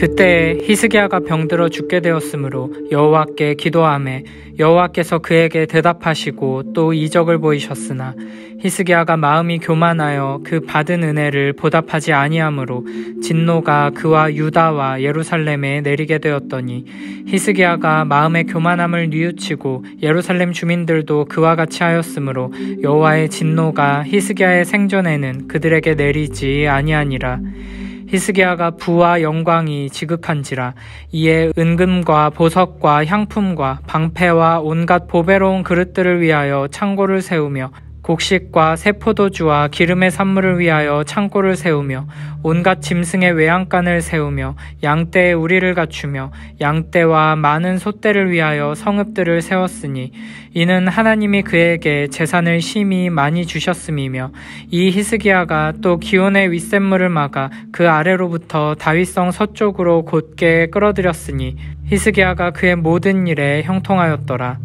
그때 히스기야가 병들어 죽게 되었으므로 여호와께 기도하매 여호와께서 그에게 대답하시고 또 이적을 보이셨으나 히스기야가 마음이 교만하여 그 받은 은혜를 보답하지 아니하므로 진노가 그와 유다와 예루살렘에 내리게 되었더니 히스기야가 마음의 교만함을 뉘우치고 예루살렘 주민들도 그와 같이 하였으므로 여호와의 진노가 히스기야의 생전에는 그들에게 내리지 아니하니라. 히스기야가 부와 영광이 지극한지라. 이에 은금과 보석과 향품과 방패와 온갖 보배로운 그릇들을 위하여 창고를 세우며 곡식과 새 포도주와 기름의 산물을 위하여 창고를 세우며 온갖 짐승의 외양간을 세우며 양떼의 우리를 갖추며 양떼와 많은 소떼를 위하여 성읍들을 세웠으니 이는 하나님이 그에게 재산을 심히 많이 주셨음이며 이 히스기야가 또 기온의 윗샘물을 막아 그 아래로부터 다윗성 서쪽으로 곧게 끌어들였으니 히스기야가 그의 모든 일에 형통하였더라.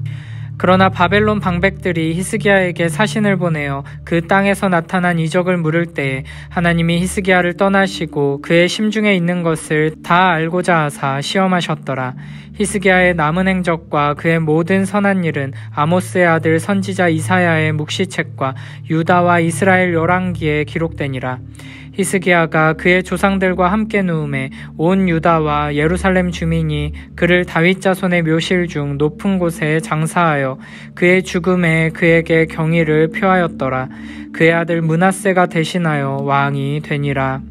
그러나 바벨론 방백들이 히스기야에게 사신을 보내어 그 땅에서 나타난 이적을 물을 때에 하나님이 히스기야를 떠나시고 그의 심중에 있는 것을 다 알고자 하사 시험하셨더라. 히스기야의 남은 행적과 그의 모든 선한 일은 아모스의 아들 선지자 이사야의 묵시책과 유다와 이스라엘 열왕기에 기록되니라. 히스기야가 그의 조상들과 함께 누움에 온 유다와 예루살렘 주민이 그를 다윗 자손의 묘실 중 높은 곳에 장사하여 그의 죽음에 그에게 경의를 표하였더라. 그의 아들 므낫세가 대신하여 왕이 되니라.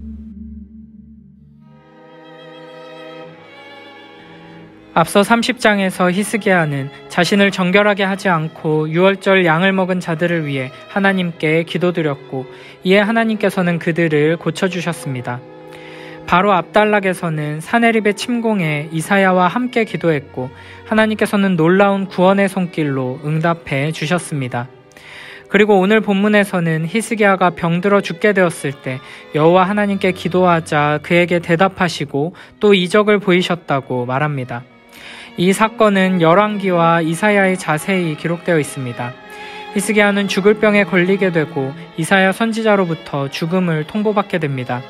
앞서 30장에서 히스기야는 자신을 정결하게 하지 않고 유월절 양을 먹은 자들을 위해 하나님께 기도드렸고 이에 하나님께서는 그들을 고쳐주셨습니다. 바로 앞달락에서는 사네립의 침공에 이사야와 함께 기도했고 하나님께서는 놀라운 구원의 손길로 응답해 주셨습니다. 그리고 오늘 본문에서는 히스기야가 병들어 죽게 되었을 때 여호와 하나님께 기도하자 그에게 대답하시고 또 이적을 보이셨다고 말합니다. 이 사건은 열왕기와 이사야에 자세히 기록되어 있습니다. 히스기야는 죽을 병에 걸리게 되고 이사야 선지자로부터 죽음을 통보받게 됩니다.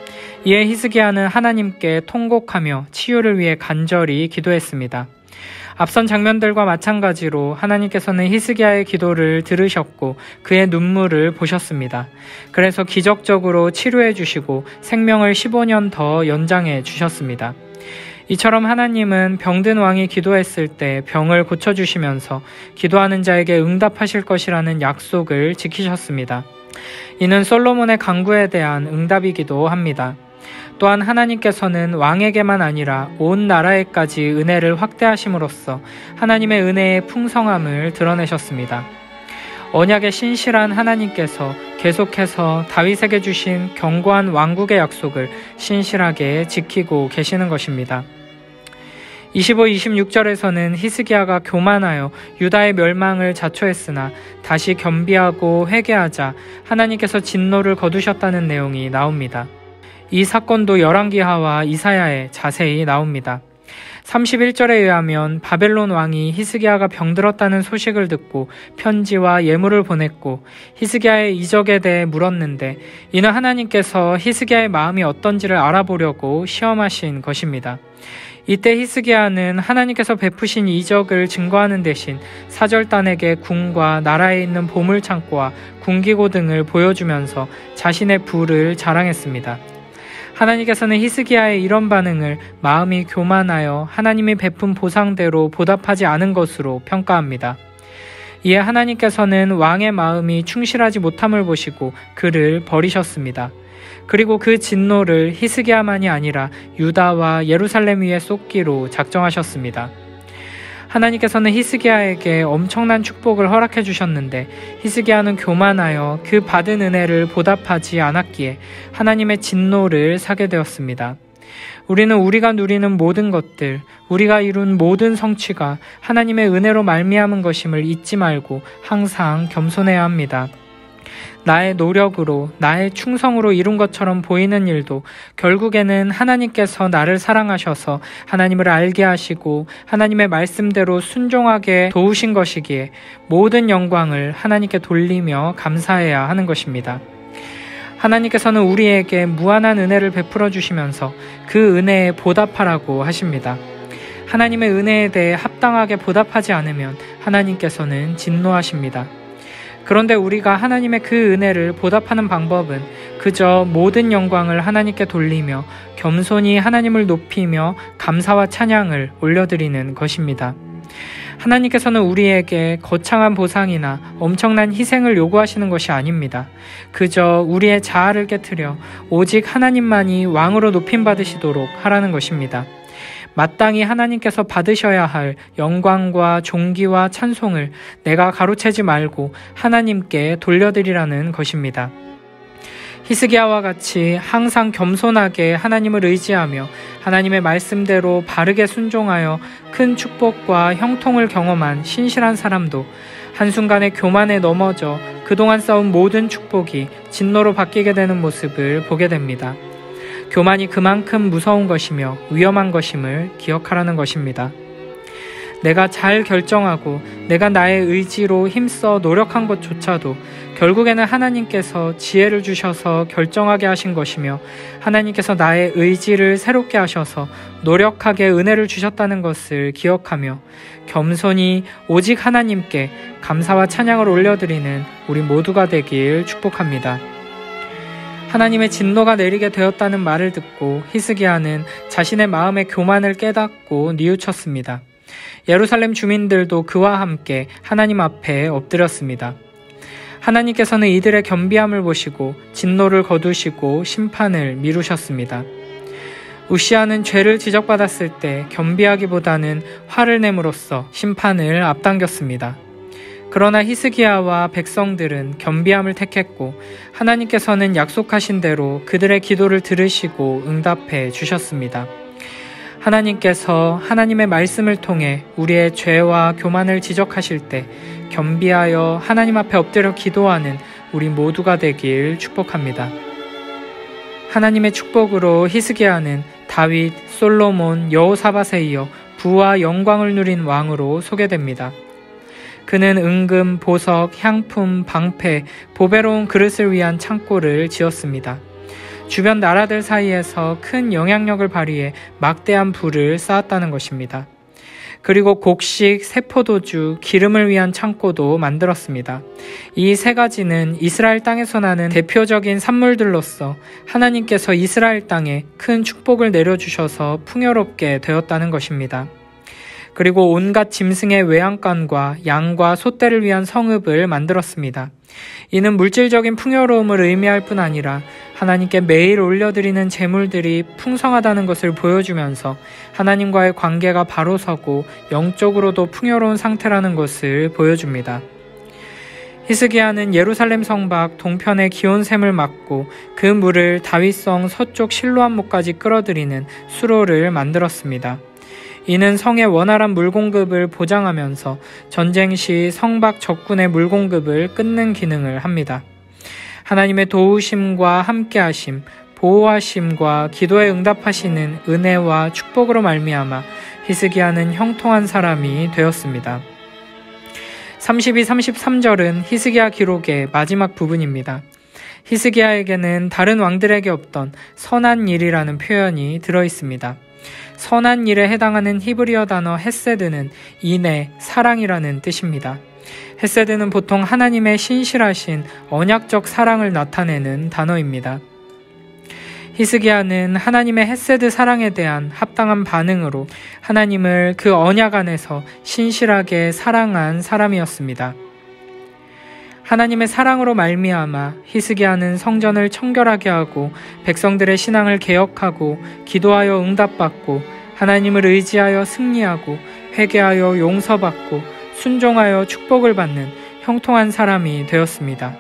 이에 히스기야는 하나님께 통곡하며 치유를 위해 간절히 기도했습니다. 앞선 장면들과 마찬가지로 하나님께서는 히스기야의 기도를 들으셨고 그의 눈물을 보셨습니다. 그래서 기적적으로 치료해 주시고 생명을 15년 더 연장해 주셨습니다. 이처럼 하나님은 병든 왕이 기도했을 때 병을 고쳐주시면서 기도하는 자에게 응답하실 것이라는 약속을 지키셨습니다. 이는 솔로몬의 간구에 대한 응답이기도 합니다. 또한 하나님께서는 왕에게만 아니라 온 나라에까지 은혜를 확대하심으로써 하나님의 은혜의 풍성함을 드러내셨습니다. 언약의 신실한 하나님께서 계속해서 다윗에게 주신 견고한 왕국의 약속을 신실하게 지키고 계시는 것입니다. 25, 26절에서는 히스기야가 교만하여 유다의 멸망을 자초했으나 다시 겸비하고 회개하자 하나님께서 진노를 거두셨다는 내용이 나옵니다. 이 사건도 열왕기하와 이사야에 자세히 나옵니다. 31절에 의하면 바벨론 왕이 히스기야가 병들었다는 소식을 듣고 편지와 예물을 보냈고 히스기야의 이적에 대해 물었는데 이는 하나님께서 히스기야의 마음이 어떤지를 알아보려고 시험하신 것입니다. 이때 히스기야는 하나님께서 베푸신 이적을 증거하는 대신 사절단에게 궁과 나라에 있는 보물창고와 궁기고 등을 보여주면서 자신의 부를 자랑했습니다. 하나님께서는 히스기야의 이런 반응을 마음이 교만하여 하나님이 베푼 보상대로 보답하지 않은 것으로 평가합니다. 이에 하나님께서는 왕의 마음이 충실하지 못함을 보시고 그를 버리셨습니다. 그리고 그 진노를 히스기야만이 아니라 유다와 예루살렘 위에 쏟기로 작정하셨습니다. 하나님께서는 히스기야에게 엄청난 축복을 허락해 주셨는데 히스기야는 교만하여 그 받은 은혜를 보답하지 않았기에 하나님의 진노를 사게 되었습니다. 우리는 우리가 누리는 모든 것들, 우리가 이룬 모든 성취가 하나님의 은혜로 말미암은 것임을 잊지 말고 항상 겸손해야 합니다. 나의 노력으로, 나의 충성으로 이룬 것처럼 보이는 일도 결국에는 하나님께서 나를 사랑하셔서 하나님을 알게 하시고 하나님의 말씀대로 순종하게 도우신 것이기에 모든 영광을 하나님께 돌리며 감사해야 하는 것입니다. 하나님께서는 우리에게 무한한 은혜를 베풀어 주시면서 그 은혜에 보답하라고 하십니다. 하나님의 은혜에 대해 합당하게 보답하지 않으면 하나님께서는 진노하십니다. 그런데 우리가 하나님의 그 은혜를 보답하는 방법은 그저 모든 영광을 하나님께 돌리며 겸손히 하나님을 높이며 감사와 찬양을 올려드리는 것입니다. 하나님께서는 우리에게 거창한 보상이나 엄청난 희생을 요구하시는 것이 아닙니다. 그저 우리의 자아를 깨트려 오직 하나님만이 왕으로 높임받으시도록 하라는 것입니다. 마땅히 하나님께서 받으셔야 할 영광과 존귀와 찬송을 내가 가로채지 말고 하나님께 돌려드리라는 것입니다. 히스기야와 같이 항상 겸손하게 하나님을 의지하며 하나님의 말씀대로 바르게 순종하여 큰 축복과 형통을 경험한 신실한 사람도 한순간에 교만에 넘어져 그동안 쌓은 모든 축복이 진노로 바뀌게 되는 모습을 보게 됩니다. 교만이 그만큼 무서운 것이며 위험한 것임을 기억하라는 것입니다. 내가 잘 결정하고 내가 나의 의지로 힘써 노력한 것조차도 결국에는 하나님께서 지혜를 주셔서 결정하게 하신 것이며 하나님께서 나의 의지를 새롭게 하셔서 노력하게 은혜를 주셨다는 것을 기억하며 겸손히 오직 하나님께 감사와 찬양을 올려드리는 우리 모두가 되길 축복합니다. 하나님의 진노가 내리게 되었다는 말을 듣고 히스기야는 자신의 마음의 교만을 깨닫고 뉘우쳤습니다. 예루살렘 주민들도 그와 함께 하나님 앞에 엎드렸습니다. 하나님께서는 이들의 겸비함을 보시고 진노를 거두시고 심판을 미루셨습니다. 우시아는 죄를 지적받았을 때 겸비하기보다는 화를 내므로써 심판을 앞당겼습니다. 그러나 히스기야와 백성들은 겸비함을 택했고 하나님께서는 약속하신 대로 그들의 기도를 들으시고 응답해 주셨습니다. 하나님께서 하나님의 말씀을 통해 우리의 죄와 교만을 지적하실 때 겸비하여 하나님 앞에 엎드려 기도하는 우리 모두가 되길 축복합니다. 하나님의 축복으로 히스기야는 다윗, 솔로몬, 여호사밧에 이어 부와 영광을 누린 왕으로 소개됩니다. 그는 은금, 보석, 향품, 방패, 보배로운 그릇을 위한 창고를 지었습니다. 주변 나라들 사이에서 큰 영향력을 발휘해 막대한 부를 쌓았다는 것입니다. 그리고 곡식, 세포도주, 기름을 위한 창고도 만들었습니다. 이 세 가지는 이스라엘 땅에서 나는 대표적인 산물들로서 하나님께서 이스라엘 땅에 큰 축복을 내려주셔서 풍요롭게 되었다는 것입니다. 그리고 온갖 짐승의 외양간과 양과 소떼를 위한 성읍을 만들었습니다. 이는 물질적인 풍요로움을 의미할 뿐 아니라 하나님께 매일 올려드리는 제물들이 풍성하다는 것을 보여주면서 하나님과의 관계가 바로 서고 영적으로도 풍요로운 상태라는 것을 보여줍니다. 히스기야는 예루살렘 성 밖 동편의 기온샘을 막고 그 물을 다윗성 서쪽 실로암목까지 끌어들이는 수로를 만들었습니다. 이는 성의 원활한 물 공급을 보장하면서 전쟁 시 성 밖 적군의 물 공급을 끊는 기능을 합니다. 하나님의 도우심과 함께하심, 보호하심과 기도에 응답하시는 은혜와 축복으로 말미암아 히스기야는 형통한 사람이 되었습니다. 32, 33절은 히스기야 기록의 마지막 부분입니다. 히스기야에게는 다른 왕들에게 없던 선한 일이라는 표현이 들어있습니다. 선한 일에 해당하는 히브리어 단어 헤세드는 인애, 사랑이라는 뜻입니다. 헤세드는 보통 하나님의 신실하신 언약적 사랑을 나타내는 단어입니다. 히스기야는 하나님의 헤세드 사랑에 대한 합당한 반응으로 하나님을 그 언약 안에서 신실하게 사랑한 사람이었습니다. 하나님의 사랑으로 말미암아 히스기야는 성전을 청결하게 하고 백성들의 신앙을 개혁하고 기도하여 응답받고 하나님을 의지하여 승리하고 회개하여 용서받고 순종하여 축복을 받는 형통한 사람이 되었습니다.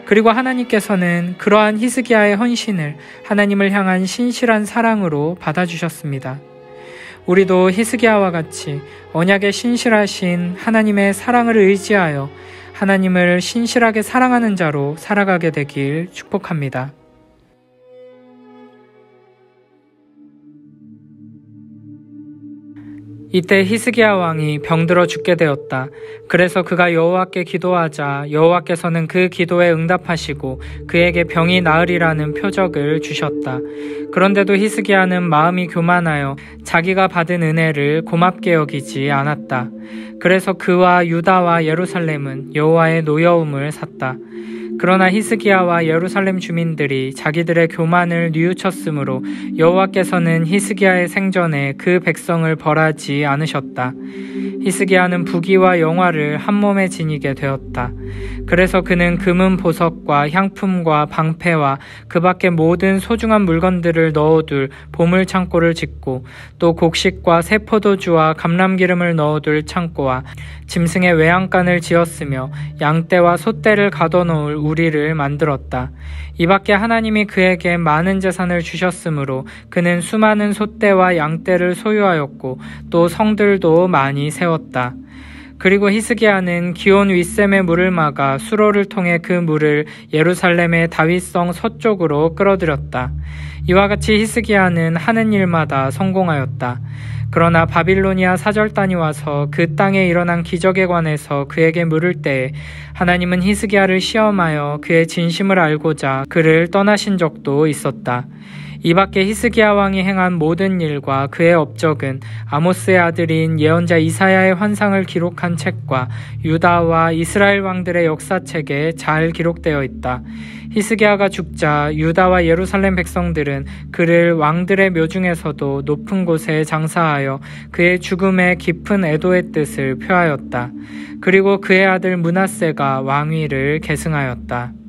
그리고 하나님께서는 그러한 히스기야의 헌신을 하나님을 향한 신실한 사랑으로 받아주셨습니다. 우리도 히스기야와 같이 언약에 신실하신 하나님의 사랑을 의지하여 하나님을 신실하게 사랑하는 자로 살아가게 되길 축복합니다. 이때 히스기야 왕이 병들어 죽게 되었다. 그래서 그가 여호와께 기도하자 여호와께서는 그 기도에 응답하시고 그에게 병이 나으리라는 표적을 주셨다. 그런데도 히스기야는 마음이 교만하여 자기가 받은 은혜를 고맙게 여기지 않았다. 그래서 그와 유다와 예루살렘은 여호와의 노여움을 샀다. 그러나 히스기야와 예루살렘 주민들이 자기들의 교만을 뉘우쳤으므로 여호와께서는 히스기야의 생전에 그 백성을 벌하지 않으셨다. 히스기야는 부귀와 영화를 한 몸에 지니게 되었다. 그래서 그는 금은 보석과 향품과 방패와 그 밖의 모든 소중한 물건들을 넣어둘 보물 창고를 짓고 또 곡식과 새 포도주와 감람기름을 넣어둘 창고와 짐승의 외양간을 지었으며 양떼와 소떼를 가둬놓을 우리를 만들었다. 이 밖에 하나님이 그에게 많은 재산을 주셨으므로 그는 수많은 소떼와 양떼를 소유하였고 또 성들도 많이 세웠다. 그리고 히스기야는 기온 윗샘의 물을 막아 수로를 통해 그 물을 예루살렘의 다윗성 서쪽으로 끌어들였다. 이와 같이 히스기야는 하는 일마다 성공하였다. 그러나 바빌로니아 사절단이 와서 그 땅에 일어난 기적에 관해서 그에게 물을 때에 하나님은 히스기야를 시험하여 그의 진심을 알고자 그를 떠나신 적도 있었다. 이 밖에 히스기야 왕이 행한 모든 일과 그의 업적은 아모스의 아들인 예언자 이사야의 환상을 기록한 책과 유다와 이스라엘 왕들의 역사책에 잘 기록되어 있다. 히스기야가 죽자 유다와 예루살렘 백성들은 그를 왕들의 묘 중에서도 높은 곳에 장사하여 그의 죽음에 깊은 애도의 뜻을 표하였다. 그리고 그의 아들 므낫세가 왕위를 계승하였다.